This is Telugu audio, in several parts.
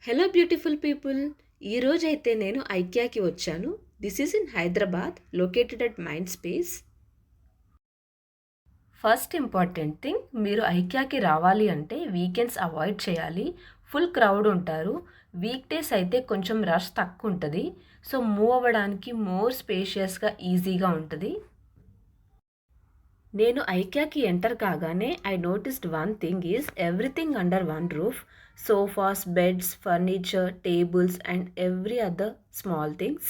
Hello beautiful people. ఈరోజైతే నేను ఐకియాకి వచ్చాను. This is in Hyderabad, located at mind space. First important thing, మీరు ఐకియాకి రావాలి అంటే వీకెండ్స్ అవాయిడ్ చేయాలి. ఫుల్ క్రౌడ్ ఉంటారు. వీక్ డేస్ అయితే కొంచెం రష్ తక్కువ ఉంటుంది. సో మూవ్ అవ్వడానికి మోర్ స్పేషియస్గా ఈజీగా ఉంటుంది. నేను ఐకియాకి ఎంటర్ కాగానే I noticed one thing is everything under one roof. Sofas, beds, furniture, tables and every other small things.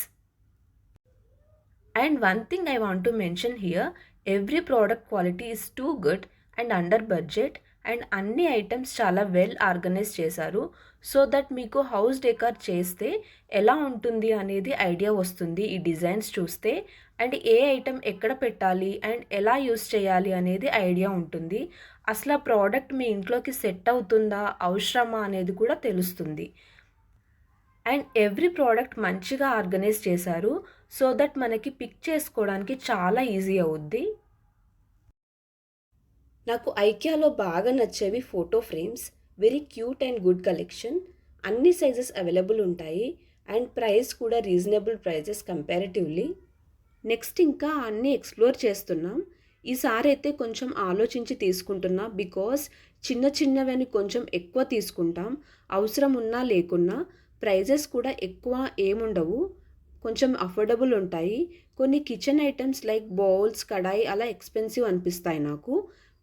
And one thing I want to mention here, every product quality is too good and under budget, and అన్ని ఐటమ్స్ చాలా వెల్ ఆర్గనైజ్ చేశారు. సో దట్ మీకు హౌస్ డెకర్ చేస్తే ఎలా ఉంటుంది అనేది ఐడియా వస్తుంది ఈ డిజైన్స్ చూస్తే. అండ్ ఏ ఐటమ్ ఎక్కడ పెట్టాలి అండ్ ఎలా యూస్ చేయాలి అనేది ఐడియా ఉంటుంది. అసలు ఆ ప్రోడక్ట్ మీ ఇంట్లోకి సెట్ అవుతుందా, అవసరమా అనేది కూడా తెలుస్తుంది. అండ్ ఎవ్రీ ప్రోడక్ట్ మంచిగా ఆర్గనైజ్ చేశారు. సో దట్ మనకి పిక్ చేసుకోవడానికి చాలా ఈజీ అవుద్ది. నాకు ఐకియాలో బాగా నచ్చేవి photo frames. Very cute and good collection. అన్ని సైజెస్ అవైలబుల్ ఉంటాయి అండ్ ప్రైస్ కూడా రీజనబుల్ ప్రైజెస్ కంపారిటివ్లీ. నెక్స్ట్ ఇంకా అన్నీ ఎక్స్ప్లోర్ చేస్తున్నాం. ఈసారి అయితే కొంచెం ఆలోచించి తీసుకుంటున్నా, బికాస్ చిన్న చిన్నవని కొంచెం ఎక్కువ తీసుకుంటాం. అవసరం ఉన్నా లేకున్నా. ప్రైజెస్ కూడా ఎక్కువ ఏముండవు, కొంచెం అఫోర్డబుల్ ఉంటాయి. కొన్ని కిచెన్ ఐటమ్స్ లైక్ బౌల్స్, కడాయి అలా ఎక్స్పెన్సివ్ అనిపిస్తాయి నాకు.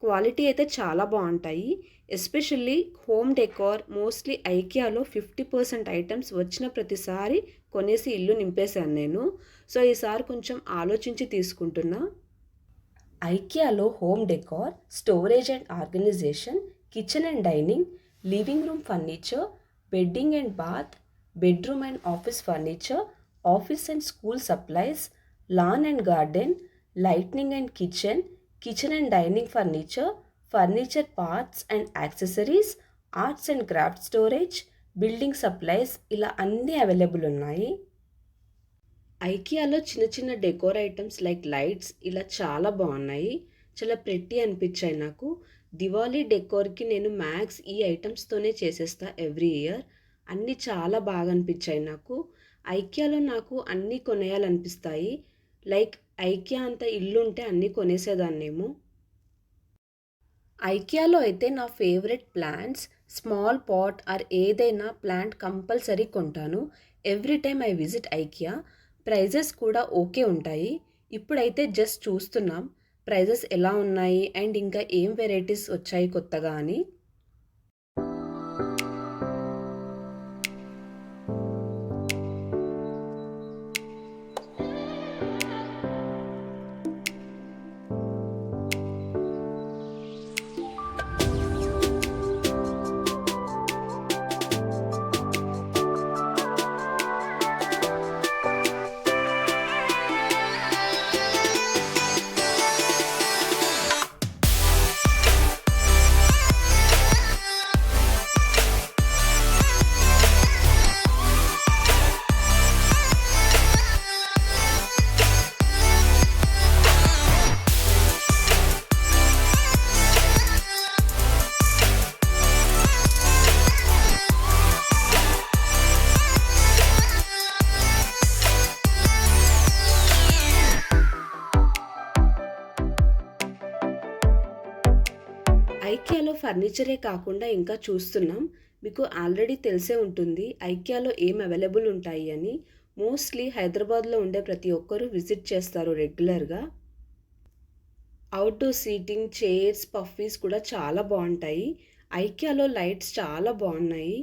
క్వాలిటీ అయితే చాలా బాగుంటాయి. ఎస్పెషల్లీ హోమ్ డెకార్ మోస్ట్లీ ఐకియాలో 50% ఐటమ్స్ వచ్చిన ప్రతిసారి కొనేసి ఇల్లు నింపేశాను నేను. సో ఈసారి కొంచెం ఆలోచించి తీసుకుంటున్నా. ఐకియాలో home decor, storage and organization, kitchen and dining, living room furniture, bedding and bath, bedroom and office furniture, office and school supplies, lawn and garden, lightning and kitchen, kitchen and dining furniture, furniture parts and accessories, arts and craft storage, building supplies, ఇలా అన్నీ అవైలబుల్ ఉన్నాయి. ఐకియాలో చిన్న చిన్న డెకోర్ ఐటమ్స్ లైక్ లైట్స్ ఇలా చాలా బాగున్నాయి. చాలా ప్రెట్టి అనిపించాయి నాకు. దివాళీ డెకోర్కి నేను మ్యాక్స్ ఈ ఐటమ్స్తోనే చేసేస్తా ఎవ్రీ ఇయర్. అన్నీ చాలా బాగా అనిపించాయి నాకు. ఐకియాలో నాకు అన్నీ కొనేయాలనిపిస్తాయి. లైక్ ఐకియా అంత ఇల్లు ఉంటే అన్నీ కొనేసేదాన్నేమో. ఐకియాలో అయితే నా favourite plants, small pot or ఏదైనా ప్లాంట్ కంపల్సరీ కొంటాను every time I visit IKEA. Prices కూడా ఓకే ఉంటాయి. ఇప్పుడైతే జస్ట్ చూస్తున్నాం ప్రైజెస్ ఎలా ఉన్నాయి అండ్ ఇంకా ఏం వెరైటీస్ వచ్చాయి కొత్తగా అని. ఐకియాలో ఫర్నిచరే కాకుండా ఇంకా చూస్తున్నాం. మీకు ఆల్రెడీ తెలిసే ఉంటుంది ఐకియాలో ఏం అవైలబుల్ ఉంటాయి అని. మోస్ట్లీ హైదరాబాద్లో ఉండే ప్రతి ఒక్కరూ విజిట్ చేస్తారు రెగ్యులర్గా. అవుట్డోర్ సీటింగ్, చైర్స్, పఫీస్ కూడా చాలా బాగుంటాయి. ఐకియాలో లైట్స్ చాలా బాగున్నాయి.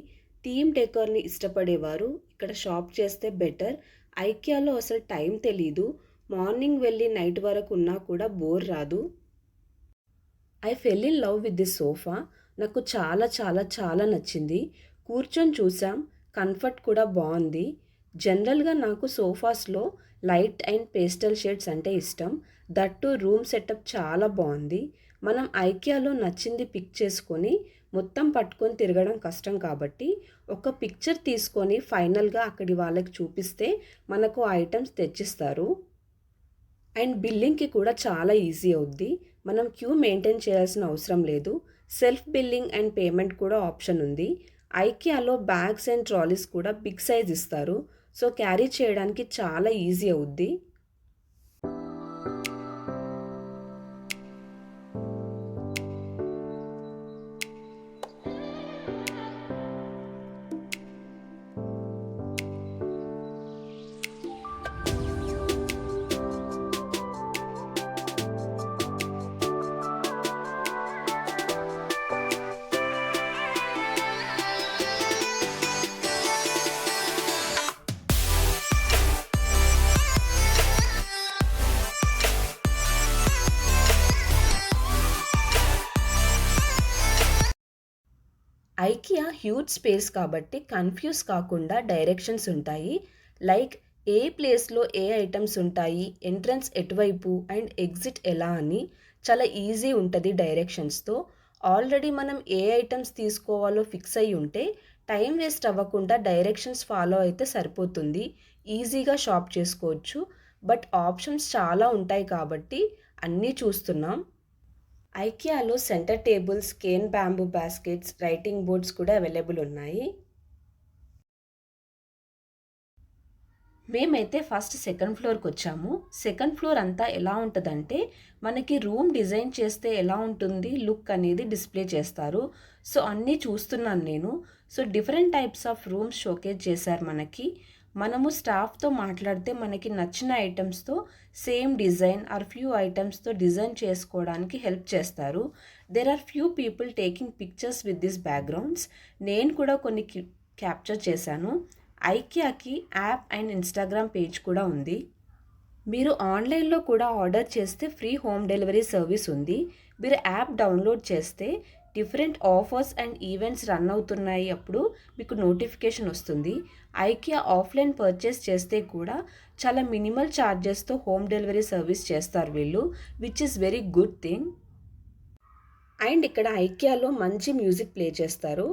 థీమ్ డెకార్ని ఇష్టపడేవారు ఇక్కడ షాప్ చేస్తే బెటర్. ఐకియాలో అసలు టైం తెలీదు. మార్నింగ్ వెళ్ళి నైట్ వరకు ఉన్నా కూడా బోర్ రాదు. I fell in love with this sofa. నాకు చాలా చాలా చాలా నచ్చింది. కూర్చొని చూసాం, కంఫర్ట్ కూడా బాగుంది. జనరల్గా నాకు సోఫాస్లో లైట్ అండ్ పేస్టల్ షేడ్స్ అంటే ఇష్టం. దట్టు రూమ్ సెటప్ చాలా బాగుంది. మనం ఐకియాలో నచ్చింది పిక్ చేసుకొని మొత్తం పట్టుకొని తిరగడం కష్టం కాబట్టి ఒక పిక్చర్ తీసుకొని ఫైనల్గా అక్కడి వాళ్ళకి చూపిస్తే మనకు ఐటమ్స్ తెచ్చిస్తారు. అండ్ బిల్లింగ్కి కూడా చాలా ఈజీ అవుద్ది. మనం క్యూ మెయింటైన్ చేయాల్సిన అవసరం లేదు. సెల్ఫ్ బిల్లింగ్ అండ్ పేమెంట్ కూడా ఆప్షన్ ఉంది. ఐకియాలో బ్యాగ్స్ అండ్ ట్రాలీస్ కూడా బిగ్ సైజ్ ఇస్తారు. సో క్యారీ చేయడానికి చాలా ఈజీ అవుద్ది. ఐకియా హ్యూజ్ స్పేస్ కాబట్టి కన్ఫ్యూజ్ కాకుండా డైరెక్షన్స్ ఉంటాయి. లైక్ ఏ ప్లేస్లో ఏ ఐటమ్స్ ఉంటాయి, ఎంట్రన్స్ ఎటువైపు అండ్ ఎగ్జిట్ ఎలా అని చాలా ఈజీ ఉంటుంది డైరెక్షన్స్తో. ఆల్రెడీ మనం ఏ ఐటమ్స్ తీసుకోవాలో ఫిక్స్ అయ్యి ఉంటే టైం వేస్ట్ అవ్వకుండా డైరెక్షన్స్ ఫాలో అయితే సరిపోతుంది. ఈజీగా షాప్ చేసుకోవచ్చు. బట్ ఆప్షన్స్ చాలా ఉంటాయి కాబట్టి అన్నీ చూస్తున్నాం. ఐకియాలో center tables, cane bamboo baskets, writing boards కూడా అవైలబుల్ ఉన్నాయి. మేమైతే ఫస్ట్ సెకండ్ ఫ్లోర్కి వచ్చాము. సెకండ్ ఫ్లోర్ అంతా ఎలా ఉంటుందంటే మనకి రూమ్ డిజైన్ చేస్తే ఎలా ఉంటుంది లుక్ అనేది డిస్ప్లే చేస్తారు. సో అన్నీ చూస్తున్నాను నేను. So different types of rooms showcase చేశారు మనకి. మనము స్టాఫ్తో మాట్లాడితే మనకి నచ్చిన ఐటమ్స్తో సేమ్ డిజైన్ ఆర్ ఫ్యూ ఐటమ్స్తో డిజైన్ చేసుకోవడానికి హెల్ప్ చేస్తారు. There are few people taking pictures with this backgrounds. నేను కూడా కొన్ని క్యాప్చర్ చేశాను. ఐకియాకి యాప్ అండ్ ఇన్స్టాగ్రామ్ పేజ్ కూడా ఉంది. మీరు ఆన్లైన్లో కూడా ఆర్డర్ చేస్తే ఫ్రీ హోమ్ డెలివరీ సర్వీస్ ఉంది. మీరు యాప్ డౌన్లోడ్ చేస్తే different offers and events run అవుతున్నాయి, అప్పుడు మీకు నోటిఫికేషన్ వస్తుంది. ఐకియా ఆఫ్లైన్ పర్చేస్ చేస్తే కూడా చాలా మినిమల్ ఛార్జెస్తో హోమ్ డెలివరీ సర్వీస్ చేస్తారు వీళ్ళు, which is very good thing. And ఇక్కడ ఐకియాలో మంచి మ్యూజిక్ ప్లే చేస్తారు.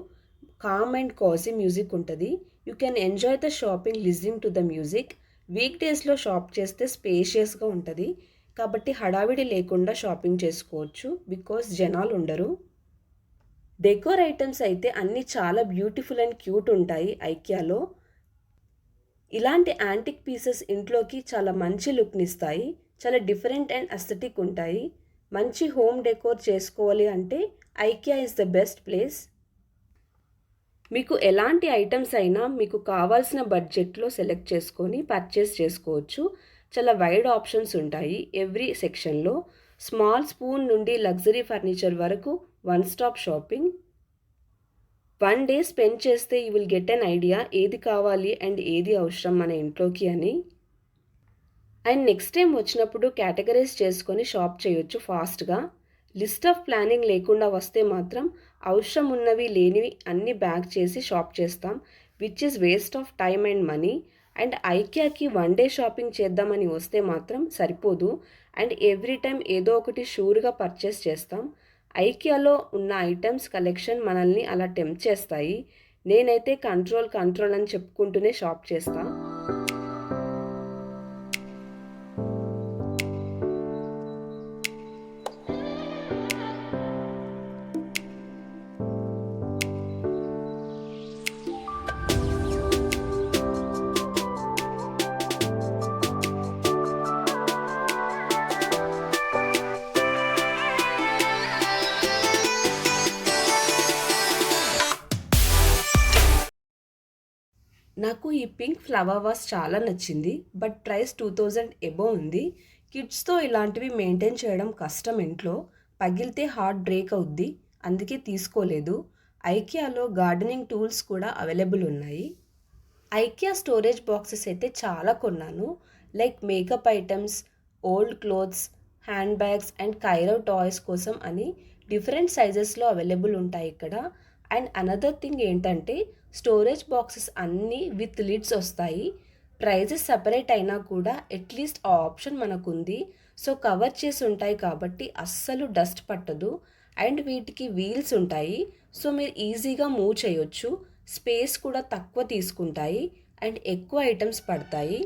కామ్ అండ్ కాజీ మ్యూజిక్ ఉంటుంది. You can enjoy the shopping listening to the music. Week డేస్లో షాప్ చేస్తే స్పేషియస్గా ఉంటుంది కాబట్టి హడావిడి లేకుండా షాపింగ్ చేసుకోవచ్చు బికాస్ జనాలు ఉండరు. డెకోర్ ఐటమ్స్ అయితే అన్నీ చాలా బ్యూటిఫుల్ అండ్ క్యూట్ ఉంటాయి ఐకియాలో. ఇలాంటి యాంటిక్ పీసెస్ ఇంట్లోకి చాలా మంచి లుక్ని ఇస్తాయి. చాలా డిఫరెంట్ అండ్ అస్థెటిక్ ఉంటాయి. మంచి హోమ్ డెకోర్ చేసుకోవాలి అంటే IKEA is the best place. మీకు ఎలాంటి ఐటమ్స్ అయినా మీకు కావాల్సిన బడ్జెట్లో సెలెక్ట్ చేసుకొని పర్చేస్ చేసుకోవచ్చు. చాలా వైడ్ ఆప్షన్స్ ఉంటాయి ఎవ్రీ సెక్షన్లో. స్మాల్ స్పూన్ నుండి లగ్జరీ ఫర్నిచర్ వరకు one stop shopping. 1 day spend చేస్తే you will get an idea ఏది కావాలి అండ్ ఏది అవసరం మన ఇంట్లోకి అని. అండ్ నెక్స్ట్ టైం వచ్చినప్పుడు కేటగరైజ్ చేసుకొని షాప్ చేయొచ్చు ఫాస్ట్గా. లిస్ట్ ఆఫ్ ప్లానింగ్ లేకుండా వస్తే మాత్రం అవసరం ఉన్నవి లేనివి అన్నీ బ్యాగ్ చేసి షాప్ చేస్తాం, which is waste of time and money. And ఐకియాకి 1 డే షాపింగ్ చేద్దామని వస్తే మాత్రం సరిపోదు అండ్ ఎవ్రీ టైం ఏదో ఒకటి షూర్గా పర్చేస్ చేస్తాం. ఐకియాలో ఉన్న ఐటమ్స్ కలెక్షన్ మనల్ని అలా టెంప్ట్ చేస్తాయి. నేనైతే కంట్రోల్ అని చెప్పుకుంటూనే షాప్ చేస్తాను. నాకు ఈ పింక్ ఫ్లవర్ వాస్ చాలా నచ్చింది. బట్ ప్రైస్ 2000 ఎబో ఉంది. కిడ్స్తో ఇలాంటివి మెయింటైన్ చేయడం కష్టం ఇంట్లో. పగిలితే హార్ట్ బ్రేక్ అవుద్ది, అందుకే తీసుకోలేదు. ఐకియాలో గార్డెనింగ్ టూల్స్ కూడా అవైలబుల్ ఉన్నాయి. ఐకియా స్టోరేజ్ బాక్సెస్ అయితే చాలా కొన్నాను. Like makeup items, old clothes, hand bags and కైరో టాయ్స్ కోసం అని డిఫరెంట్ సైజెస్లో అవైలబుల్ ఉంటాయి ఇక్కడ. అండ్ అనదర్ థింగ్ ఏంటంటే స్టోరేజ్ బాక్సెస్ అన్నీ విత్ లిడ్స్ వస్తాయి. ప్రైజెస్ సపరేట్ అయినా కూడా అట్లీస్ట్ ఆ ఆప్షన్ మనకుంది. సో కవర్ చేసి ఉంటాయి కాబట్టి అస్సలు డస్ట్ పట్టదు. అండ్ వీటికి వీల్స్ ఉంటాయి, సో మీరు ఈజీగా మూవ్ చేయొచ్చు. స్పేస్ కూడా తక్కువ తీసుకుంటాయి అండ్ ఎక్కువ ఐటమ్స్ పడతాయి.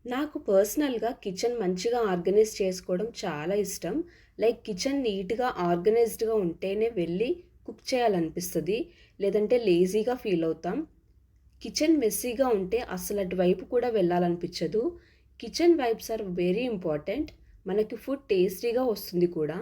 నాకు పర్సనల్గా కిచెన్ మంచిగా ఆర్గనైజ్ చేసుకోవడం చాలా ఇష్టం. లైక్ కిచెన్ నీట్‌గా, ఆర్గనైజ్డ్‌గా ఉంటేనే వెళ్ళి కుక్ చేయాలనిపిస్తది. లేదంటే లేజీగా ఫీల్ అవుతాం. కిచెన్ మెస్సీగా ఉంటే అసలు అటువైపు కూడా వెళ్ళాలనిపించదు. Kitchen vibes are very important. మనకి ఫుడ్ టేస్టీగా వస్తుంది కూడా.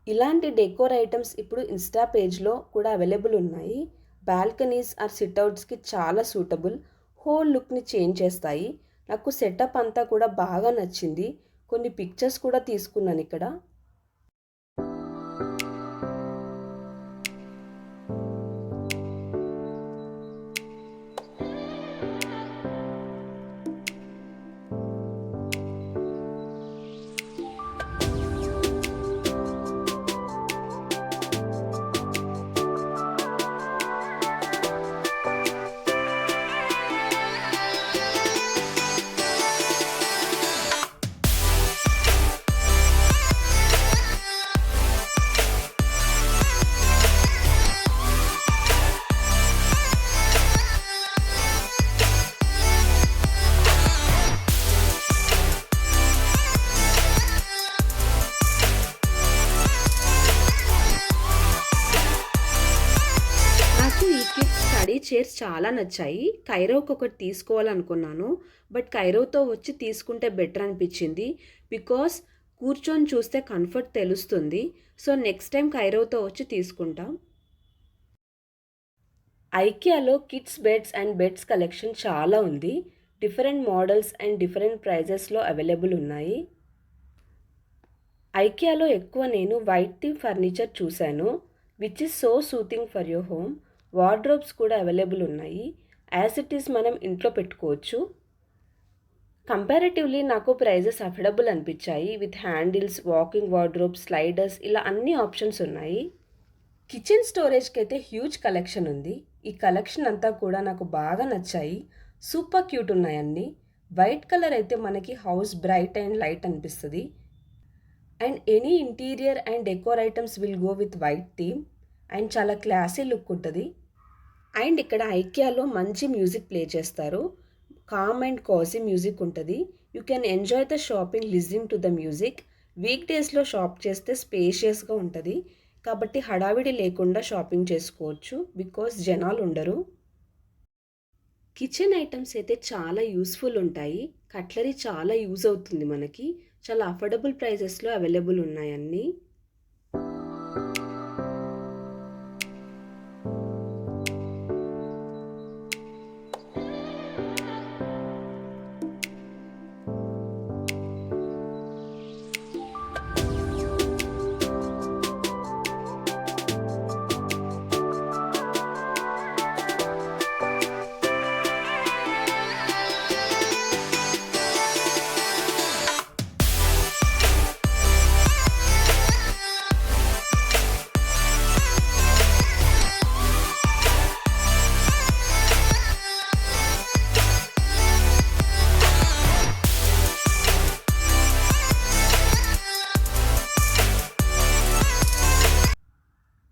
ఇలాంటి డెకోర్ ఐటమ్స్ ఇప్పుడు ఇన్‌స్టా పేజ్‌లో కూడా అవైలబుల్ ఉన్నాయి. బాల్కనీస్ ఆర్ సిట్‌ఔట్స్‌కి చాలా సూటబుల్. హోల్ లుక్‌ని చేంజ్ చేస్తాయి. నాకు సెటప్ అంతా కూడా బాగా నచ్చింది. కొన్ని పిక్చర్స్ కూడా తీసుకున్నానిక్కడ. నాకు ఈ కిడ్స్ స్టడీ చైర్స్ చాలా నచ్చాయి. కైరోకి ఒకటి తీసుకోవాలనుకున్నాను. బట్ కైరోతో వచ్చి తీసుకుంటే బెటర్ అనిపించింది. బికాస్ కూర్చొని చూస్తే కంఫర్ట్ తెలుస్తుంది. సో నెక్స్ట్ టైం కైరోతో వచ్చి తీసుకుంటా. ఐకియాలో kids beds and beds collection చాలా ఉంది. డిఫరెంట్ మోడల్స్ అండ్ డిఫరెంట్ ప్రైజెస్లో అవైలబుల్ ఉన్నాయి. ఐకియాలో ఎక్కువ నేను వైట్ థీమ్ ఫర్నిచర్ చూశాను. Which is so soothing for your home. Wardrobes కూడా అవైలబుల్ ఉన్నాయి. యాజ్ ఇట్ ఈస్ మనం ఇంట్లో పెట్టుకోవచ్చు. కంపారిటివ్లీ నాకు ప్రైజెస్ అఫోర్డబుల్ అనిపించాయి. With handles, walking wardrobes, sliders ఇలా అన్ని ఆప్షన్స్ ఉన్నాయి. కిచెన్ స్టోరేజ్కి అయితే హ్యూజ్ కలెక్షన్ ఉంది. ఈ కలెక్షన్ అంతా కూడా నాకు బాగా నచ్చాయి. సూపర్ క్యూట్ ఉన్నాయన్నీ. వైట్ కలర్ అయితే మనకి హౌస్ బ్రైట్ అండ్ లైట్ అనిపిస్తుంది. And any interior and decor items will go with white theme. And చాలా క్లాసీ లుక్ ఉంటుంది. అండ్ ఇక్కడ ఐకియాలో మంచి మ్యూజిక్ ప్లే చేస్తారు. కామ్ అండ్ కాజీ మ్యూజిక్ ఉంటుంది. You can enjoy the shopping listening to the music. Week డేస్లో షాప్ చేస్తే స్పేషియస్గా ఉంటుంది. కాబట్టి హడావిడి లేకుండా షాపింగ్ చేసుకోవచ్చు. బికాస్ జనాలు ఉండరు. కిచెన్ ఐటమ్స్ అయితే చాలా యూస్ఫుల్ ఉంటాయి. కట్లరీ చాలా యూజ్ అవుతుంది మనకి. చాలా అఫోర్డబుల్ ప్రైజెస్లో అవైలబుల్ ఉన్నాయన్నీ.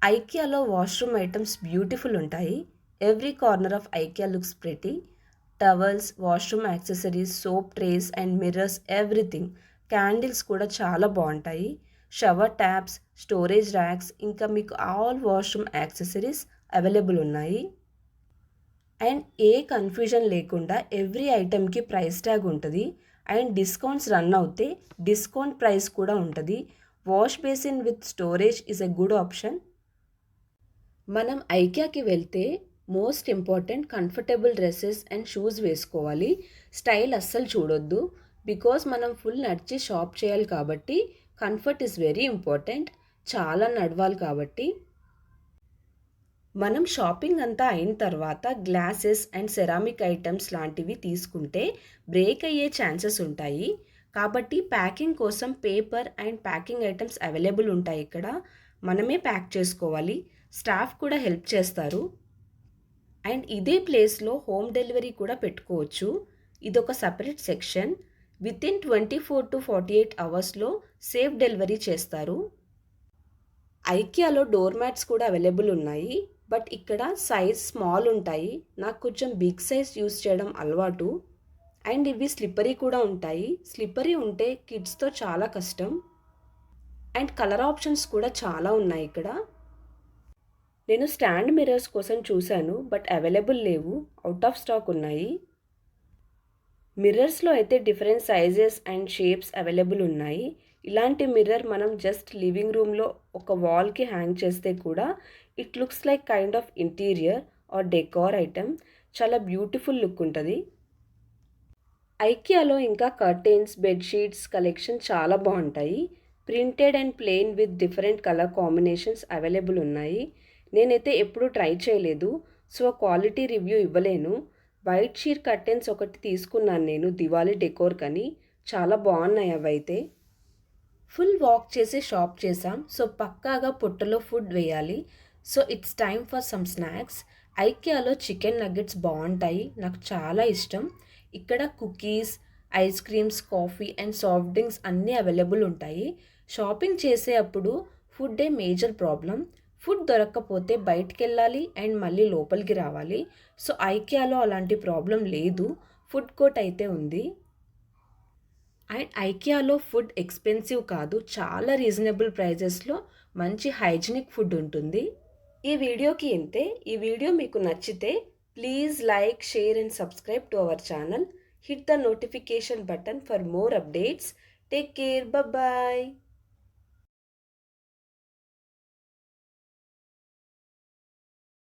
ఐకియాలో వాష్రూమ్ ఐటమ్స్ బ్యూటిఫుల్ ఉంటాయి. Every corner of IKEA looks pretty. Towels, washroom accessories, soap trays and mirrors, everything. Candles కూడా చాలా బాగుంటాయి. షవర్ ట్యాప్స్, స్టోరేజ్ ర్యాక్స్, ఇంకా మీకు ఆల్ వాష్రూమ్ యాక్సెసరీస్ అవైలబుల్ ఉన్నాయి. అండ్ ఏ కన్ఫ్యూజన్ లేకుండా ఎవ్రీ ఐటెంకి ప్రైస్ ట్యాగ్ ఉంటుంది. అండ్ డిస్కౌంట్స్ రన్ అవుతే డిస్కౌంట్ ప్రైస్ కూడా ఉంటుంది. Wash basin with storage is a good option. మనం ఐకియాకి వెళ్తే most important comfortable dresses and shoes వేసుకోవాలి. స్టైల్ అస్సలు చూడొద్దు. బికాస్ మనం ఫుల్ నడిచి షాప్ చేయాలి కాబట్టి కంఫర్ట్ ఈజ్ వెరీ ఇంపార్టెంట్. చాలా నడవాలి కాబట్టి. మనం షాపింగ్ అంతా అయిన తర్వాత గ్లాసెస్ అండ్ సెరామిక్ ఐటమ్స్ లాంటివి తీసుకుంటే బ్రేక్ అయ్యే ఛాన్సెస్ ఉంటాయి. కాబట్టి ప్యాకింగ్ కోసం paper and packing items available ఉంటాయి ఇక్కడ. మనమే ప్యాక్ చేసుకోవాలి. స్టాఫ్ కూడా హెల్ప్ చేస్తారు. అండ్ ఇదే ప్లేస్లో హోమ్ డెలివరీ కూడా పెట్టుకోవచ్చు. ఇదొక సపరేట్ సెక్షన్. వితిన్ 24 to 48 అవర్స్లో సేఫ్ డెలివరీ చేస్తారు. ఐకియాలో డోర్ మ్యాట్స్ కూడా అవైలబుల్ ఉన్నాయి. బట్ ఇక్కడ సైజ్ స్మాల్ ఉంటాయి. నాకు కొంచెం బిగ్ సైజ్ యూస్ చేయడం అలవాటు. అండ్ ఇవి స్లిప్పరీ కూడా ఉంటాయి. స్లిప్పరీ ఉంటే కిడ్స్తో చాలా కష్టం. అండ్ కలర్ ఆప్షన్స్ కూడా చాలా ఉన్నాయి ఇక్కడ. నేను స్టాండ్ మిర్రర్స్ కోసం చూశాను, బట్ అవైలబుల్ లేవు, అవుట్ ఆఫ్ స్టాక్ ఉన్నాయి. మిర్రర్స్లో అయితే different sizes and shapes available ఉన్నాయి. ఇలాంటి మిర్రర్ మనం జస్ట్ లివింగ్ రూమ్లో ఒక వాల్కి హ్యాంగ్ చేస్తే కూడా it looks like kind of interior or decor item. చాలా బ్యూటిఫుల్ లుక్ ఉంటుంది. ఐకియాలో ఇంకా కర్టెన్స్, బెడ్షీట్స్ కలెక్షన్ చాలా బాగుంటాయి. Printed and plain with different colour combinations available ఉన్నాయి. నేనైతే ఎప్పుడూ ట్రై చేయలేదు, సో క్వాలిటీ రివ్యూ ఇవ్వలేను. వైట్ షీర్ కర్టెన్స్ ఒకటి తీసుకున్నాను నేను దివాళీ డెకోర్ కని. చాలా బాగున్నాయి అవైతే. ఫుల్ వాక్ చేసి షాప్ చేసాం, సో పక్కాగా పొట్టలో ఫుడ్ వేయాలి. So it's time for some snacks. ఐకియాలో chicken nuggets బాగుంటాయి, నాకు చాలా ఇష్టం. ఇక్కడ cookies, ice creams, coffee and soft drinks అన్నీ అవైలబుల్ ఉంటాయి. షాపింగ్ చేసే అప్పుడు ఫుడ్డే మేజర్ ప్రాబ్లం. ఫుడ్ దొరక్కపోతే బయటికి వెళ్ళాలి అండ్ మళ్ళీ లోపలికి రావాలి. సో ఐకియాలో అలాంటి ప్రాబ్లం లేదు. ఫుడ్ కోర్ట్ అయితే ఉంది. అండ్ ఐకియాలో ఫుడ్ ఎక్స్పెన్సివ్ కాదు, చాలా రీజనబుల్ ప్రైజెస్లో మంచి హైజీనిక్ ఫుడ్ ఉంటుంది. ఈ వీడియోకి ఇంతే. ఈ వీడియో మీకు నచ్చితే please like, share and subscribe to our channel. Hit the notification button for more updates. Take care, bye.